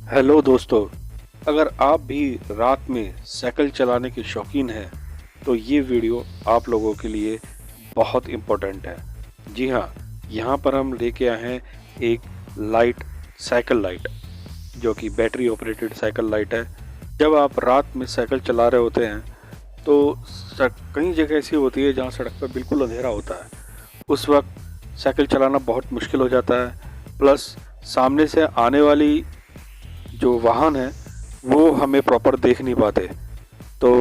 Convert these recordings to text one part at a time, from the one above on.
Hello दोस्तों, अगर आप भी रात में साइकिल चलाने के शौकीन हैं तो ये वीडियो आप लोगों के लिए बहुत इम्पोर्टेंट है। जी हाँ, यहाँ पर हम लेके आए हैं एक लाइट साइकिल लाइट जो कि बैटरी ऑपरेटेड साइकिल लाइट है। जब आप रात में साइकिल चला रहे होते हैं तो कई जगह ऐसी होती है जहाँ सड़क पर बिल्कुल अंधेरा होता है। उस वक्त साइकिल चलाना बहुत मुश्किल हो जाता है। प्लस सामने से आने वाली जो वाहन है वो हमें प्रॉपर देख नहीं पाते। तो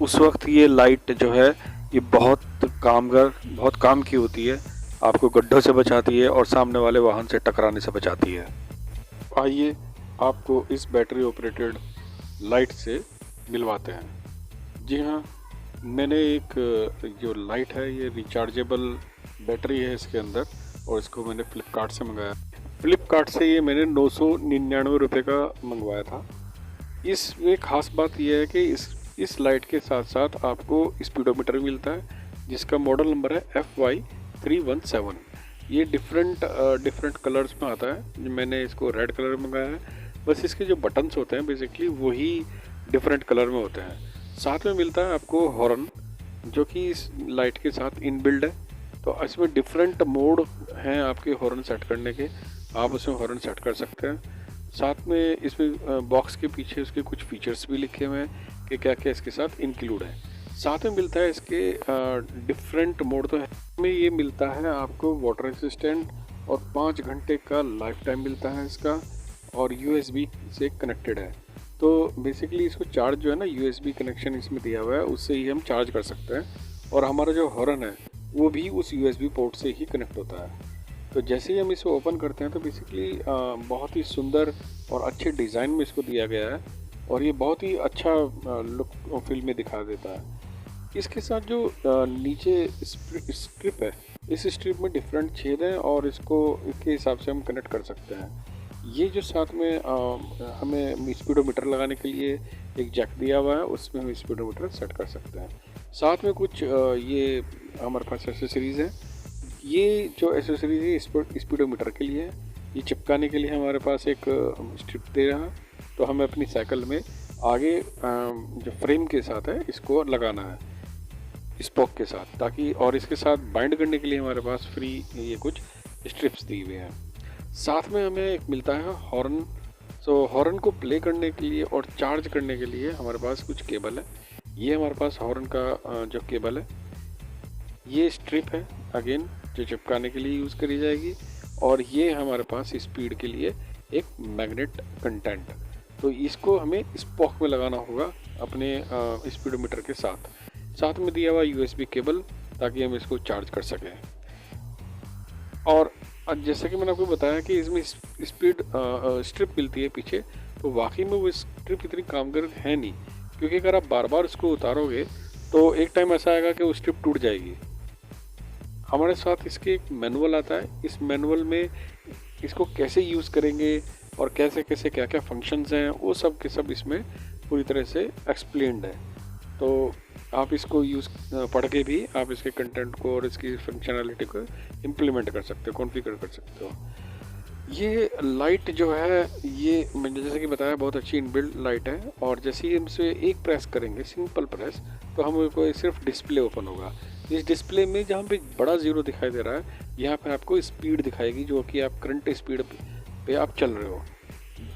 उस वक्त ये लाइट जो है ये बहुत काम की होती है। आपको गड्ढों से बचाती है और सामने वाले वाहन से टकराने से बचाती है। आइए आपको इस बैटरी ऑपरेटेड लाइट से मिलवाते हैं। जी हाँ, मैंने एक जो लाइट है ये रिचार्जेबल बैटरी है इसके अंदर, और इसको मैंने फ़्लिपकार्ट से मंगाया। फ़्लिपकार्ट से ये मैंने 999 रुपये का मंगवाया था। इसमें ख़ास बात यह है कि इस लाइट के साथ साथ आपको स्पीडोमीटर मिलता है जिसका मॉडल नंबर है FY317। ये डिफरेंट कलर्स में आता है। मैंने इसको रेड कलर में मंगाया है। बस इसके जो बटन्स होते हैं बेसिकली वही डिफरेंट कलर में होते हैं। साथ में मिलता है आपको हॉर्न जो कि इस लाइट के साथ इनबिल्ड है। तो इसमें डिफरेंट मोड हैं आपके हॉर्न सेट करने के, आप उसमें हॉर्न सेट कर सकते हैं। साथ में इसमें बॉक्स के पीछे उसके कुछ फीचर्स भी लिखे हुए हैं कि क्या क्या इसके साथ इंक्लूड है। साथ में मिलता है इसके डिफरेंट मोड तो है। में ये मिलता है आपको वाटर रेसिस्टेंट और 5 घंटे का लाइफ टाइम मिलता है इसका, और USB से कनेक्टेड है। तो बेसिकली इसको चार्ज जो है ना, USB कनेक्शन इसमें दिया हुआ है, उससे ही हम चार्ज कर सकते हैं। और हमारा जो हॉर्न है वो भी उस USB पोर्ट से ही कनेक्ट होता है। तो जैसे ही हम इसको ओपन करते हैं तो बेसिकली बहुत ही सुंदर और अच्छे डिज़ाइन में इसको दिया गया है, और ये बहुत ही अच्छा लुक फिल्म में दिखा देता है। इसके साथ जो नीचे स्ट्रिप है, इस स्ट्रिप में डिफरेंट छेद हैं और इसको इसके हिसाब से हम कनेक्ट कर सकते हैं। ये जो साथ में हमें स्पीडोमीटर लगाने के लिए एक जैक दिया हुआ है, उसमें हम स्पीडोमीटर सेट कर सकते हैं। साथ में कुछ ये हमारे पास एसेसरीज़ हैं। ये जो एसेसरीज है स्पीडोमीटर के लिए है। ये चिपकाने के लिए हमारे पास एक स्ट्रिप दे रहा है, तो हमें अपनी साइकिल में आगे जो फ्रेम के साथ है इसको लगाना है स्पोक के साथ, ताकि, और इसके साथ बाइंड करने के लिए हमारे पास फ्री ये कुछ स्ट्रिप्स दी हुए हैं। साथ में हमें एक मिलता है हॉर्न। सो हॉर्न को प्ले करने के लिए और चार्ज करने के लिए हमारे पास कुछ केबल है। ये हमारे पास हॉर्न का जो केबल है, ये स्ट्रिप है अगेन जो चिपकाने के लिए यूज़ करी जाएगी, और ये हमारे पास स्पीड के लिए एक मैग्नेट कंटेंट। तो इसको हमें स्पोक में लगाना होगा अपने स्पीडोमीटर के साथ। साथ में दिया हुआ USB केबल ताकि हम इसको चार्ज कर सकें। और जैसा कि मैंने आपको बताया कि इसमें स्पीड स्ट्रिप मिलती है पीछे, तो वाकई में वो स्ट्रिप इतनी कामगार है नहीं, क्योंकि अगर आप बार बार इसको उतारोगे तो एक टाइम ऐसा आएगा कि वो स्ट्रिप टूट जाएगी। हमारे साथ इसके एक मैनुअल आता है। इस मैनुअल में इसको कैसे यूज़ करेंगे और कैसे कैसे क्या क्या फंक्शंस हैं वो सब के सब इसमें पूरी तरह से एक्सप्लेन्ड है। तो आप इसको पढ़ के भी आप इसके कंटेंट को और इसकी फंक्शनैलिटी को इम्प्लीमेंट कर सकते हो, कॉन्फ़िगर कर सकते हो। ये लाइट जो है ये मैंने जैसे कि बताया बहुत अच्छी इनबिल्ट लाइट है, और जैसे ही हम इसे एक प्रेस करेंगे, सिंपल प्रेस, तो हमको सिर्फ डिस्प्ले ओपन होगा। इस डिस्प्ले में जहाँ पे बड़ा ज़ीरो दिखाई दे रहा है, यहाँ पे आपको स्पीड दिखाएगी जो कि आप करंट स्पीड पे आप चल रहे हो।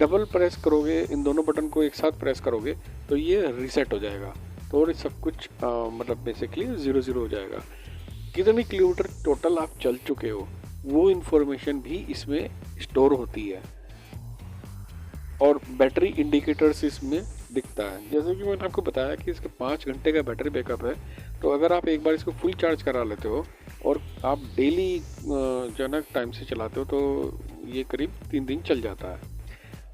डबल प्रेस करोगे, इन दोनों बटन को एक साथ प्रेस करोगे तो ये रीसेट हो जाएगा, तो और सब कुछ मतलब बेसिकली 0 हो जाएगा। कितनी किलोमीटर टोटल आप चल चुके हो वो इन्फॉर्मेशन भी इसमें स्टोर होती है, और बैटरी इंडिकेटर्स इसमें दिखता है। जैसे कि मैंने आपको बताया कि इसका 5 घंटे का बैटरी बैकअप है। तो अगर आप एक बार इसको फुल चार्ज करा लेते हो और आप डेली जो है ना टाइम से चलाते हो तो ये करीब 3 दिन चल जाता है।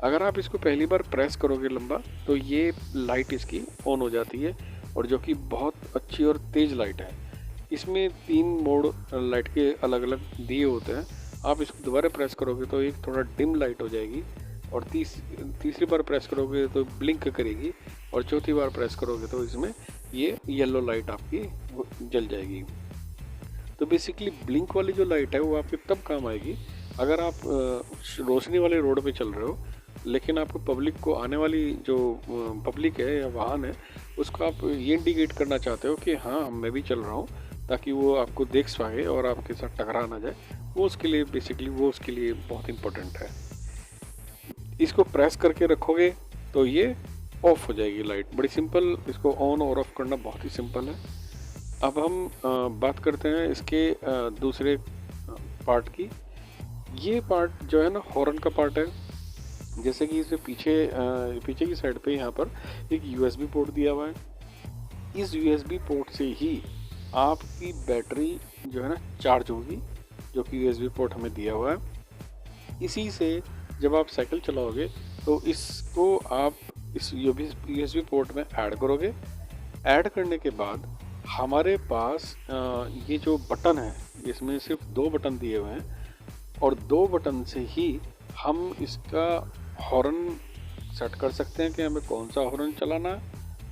अगर आप इसको पहली बार प्रेस करोगे लंबा तो ये लाइट इसकी ऑन हो जाती है, और जो कि बहुत अच्छी और तेज़ लाइट है। इसमें 3 मोड लाइट के अलग अलग दिए होते हैं। आप इसको दोबारा प्रेस करोगे तो एक थोड़ा डिम लाइट हो जाएगी, और तीसरी बार प्रेस करोगे तो ब्लिंक करेगी, और चौथी बार प्रेस करोगे तो इसमें ये येलो लाइट आपकी जल जाएगी। तो बेसिकली ब्लिंक वाली जो लाइट है वो आपके तब काम आएगी अगर आप रोशनी वाले रोड पे चल रहे हो लेकिन आपको पब्लिक को आने वाली जो पब्लिक है या वाहन है उसको आप ये इंडिकेट करना चाहते हो कि हाँ मैं भी चल रहा हूँ, ताकि वो आपको देख पाए और आपके साथ टकरा ना जाए। वो उसके लिए बेसिकली उसके लिए बहुत इम्पोर्टेंट है। इसको प्रेस करके रखोगे तो ये ऑफ हो जाएगी लाइट। बड़ी सिंपल, इसको ऑन और ऑफ करना बहुत ही सिंपल है। अब हम बात करते हैं इसके दूसरे पार्ट की। ये पार्ट जो है ना हॉर्न का पार्ट है। जैसे कि इसमें पीछे की साइड पे यहाँ पर एक USB पोर्ट दिया हुआ है। इस USB पोर्ट से ही आपकी बैटरी जो है ना चार्ज होगी, जो कि USB पोर्ट हमें दिया हुआ है। इसी से जब आप साइकिल चलाओगे तो इसको आप इस USB पोर्ट में ऐड करोगे। ऐड करने के बाद हमारे पास ये जो बटन है, इसमें सिर्फ 2 बटन दिए हुए हैं और 2 बटन से ही हम इसका हॉर्न सेट कर सकते हैं कि हमें कौन सा हॉर्न चलाना है,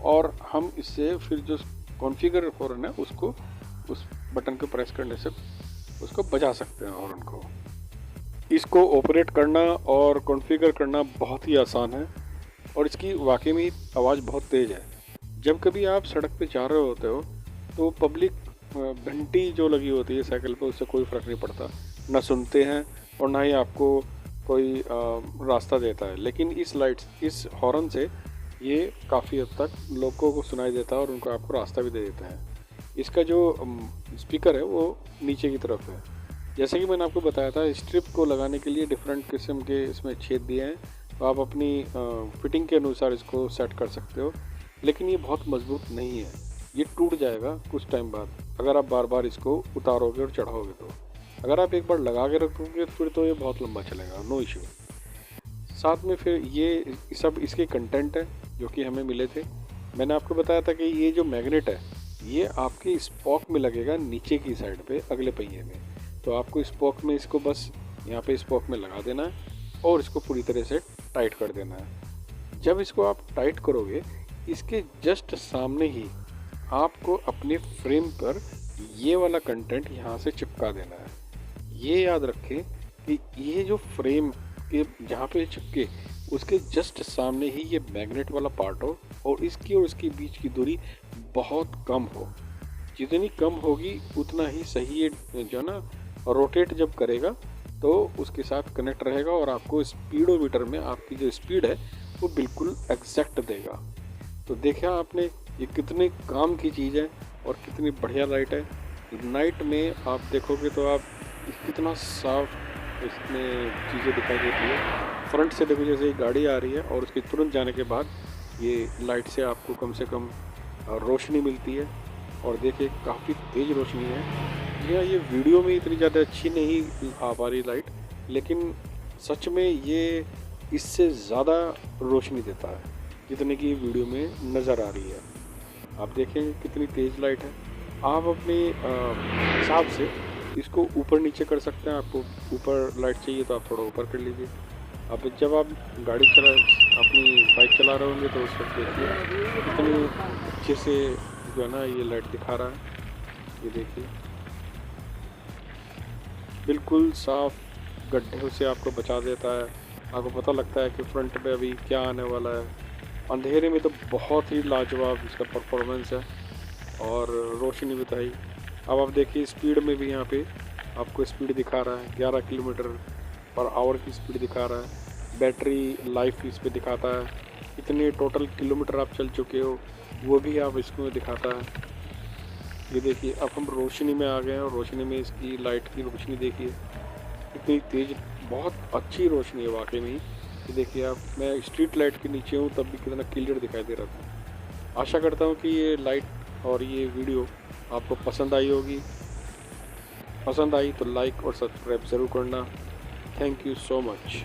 और हम इससे फिर जो कॉन्फ़िगर हॉर्न है उसको उस बटन को प्रेस करने से उसको बजा सकते हैं हॉर्न को। इसको ऑपरेट करना और कॉन्फ़िगर करना बहुत ही आसान है और इसकी वाकई में आवाज़ बहुत तेज़ है। जब कभी आप सड़क पे जा रहे होते हो तो पब्लिक घंटी जो लगी होती है साइकिल पे, उससे कोई फ़र्क नहीं पड़ता, ना सुनते हैं और ना ही आपको कोई रास्ता देता है। लेकिन इस हॉर्न से ये काफ़ी हद तक लोगों को सुनाई देता है और उनको आपको रास्ता भी दे देता है। इसका जो स्पीकर है वो नीचे की तरफ है। जैसे कि मैंने आपको बताया था, स्ट्रिप को लगाने के लिए डिफरेंट किस्म के इसमें छेद दिए हैं, तो आप अपनी फिटिंग के अनुसार इसको सेट कर सकते हो। लेकिन ये बहुत मजबूत नहीं है, ये टूट जाएगा कुछ टाइम बाद अगर आप बार बार इसको उतारोगे और चढ़ाओगे तो। अगर आप एक बार लगा के रखोगे फिर तो ये बहुत लंबा चलेगा, नो इश्यू। साथ में फिर ये सब इसके कंटेंट है जो कि हमें मिले थे। मैंने आपको बताया था कि ये जो मैग्नेट है ये आपके स्पोक में लगेगा नीचे की साइड पे अगले पहिए में। तो आपको स्पोक में इसको बस यहाँ पे स्पोक में लगा देना है और इसको पूरी तरह से टाइट कर देना है। जब इसको आप टाइट करोगे इसके जस्ट सामने ही आपको अपने फ्रेम पर ये वाला कंटेंट यहाँ से चिपका देना है। ये याद रखें कि ये जो फ्रेम के जहाँ पे चिपके उसके जस्ट सामने ही ये मैग्नेट वाला पार्ट हो और इसकी और इसके बीच की दूरी बहुत कम हो। जितनी कम होगी उतना ही सही ये जो है ना रोटेट जब करेगा तो उसके साथ कनेक्ट रहेगा और आपको स्पीडोमीटर में आपकी जो स्पीड है वो बिल्कुल एग्जैक्ट देगा। तो देखा आपने ये कितने काम की चीज़ है और कितनी बढ़िया लाइट है। नाइट में आप देखोगे तो आप कितना साफ इसमें चीज़ें दिखाई देती है। फ्रंट से देखो जैसे एक गाड़ी आ रही है और उसके तुरंत जाने के बाद ये लाइट से आपको कम से कम रोशनी मिलती है और देखिए काफ़ी तेज़ रोशनी है। जी हाँ, ये वीडियो में इतनी ज़्यादा अच्छी नहीं आ पा रही लाइट, लेकिन सच में ये इससे ज़्यादा रोशनी देता है जितने की वीडियो में नज़र आ रही है। आप देखें कितनी तेज़ लाइट है। आप अपने हिसाब से इसको ऊपर नीचे कर सकते हैं। आपको ऊपर लाइट चाहिए तो आप थोड़ा ऊपर कर लीजिए। अब जब आप अपनी बाइक चला रहे होंगे तो उस वक्त देखिए कितनी अच्छे से जो है ना ये लाइट दिखा रहा है। ये देखिए बिल्कुल साफ, गड्ढे से आपको बचा देता है। आपको पता लगता है कि फ्रंट पे अभी क्या आने वाला है। अंधेरे में तो बहुत ही लाजवाब इसका परफॉर्मेंस है और रोशनी बताई। अब आप देखिए स्पीड में भी यहाँ पे आपको स्पीड दिखा रहा है, 11 किलोमीटर पर आवर की स्पीड दिखा रहा है। बैटरी लाइफ इस पे दिखाता है, कितने टोटल किलोमीटर आप चल चुके हो वो भी आप इसमें दिखाता है। ये देखिए अब हम रोशनी में आ गए हैं और रोशनी में इसकी लाइट की रोशनी देखिए इतनी तेज़, बहुत अच्छी रोशनी है वाकई में। ये देखिए आप, मैं स्ट्रीट लाइट के नीचे हूँ तब भी कितना क्लियर दिखाई दे रहा था। आशा करता हूँ कि ये लाइट और ये वीडियो आपको पसंद आई होगी। पसंद आई तो लाइक और सब्सक्राइब ज़रूर करना। Thank you so much.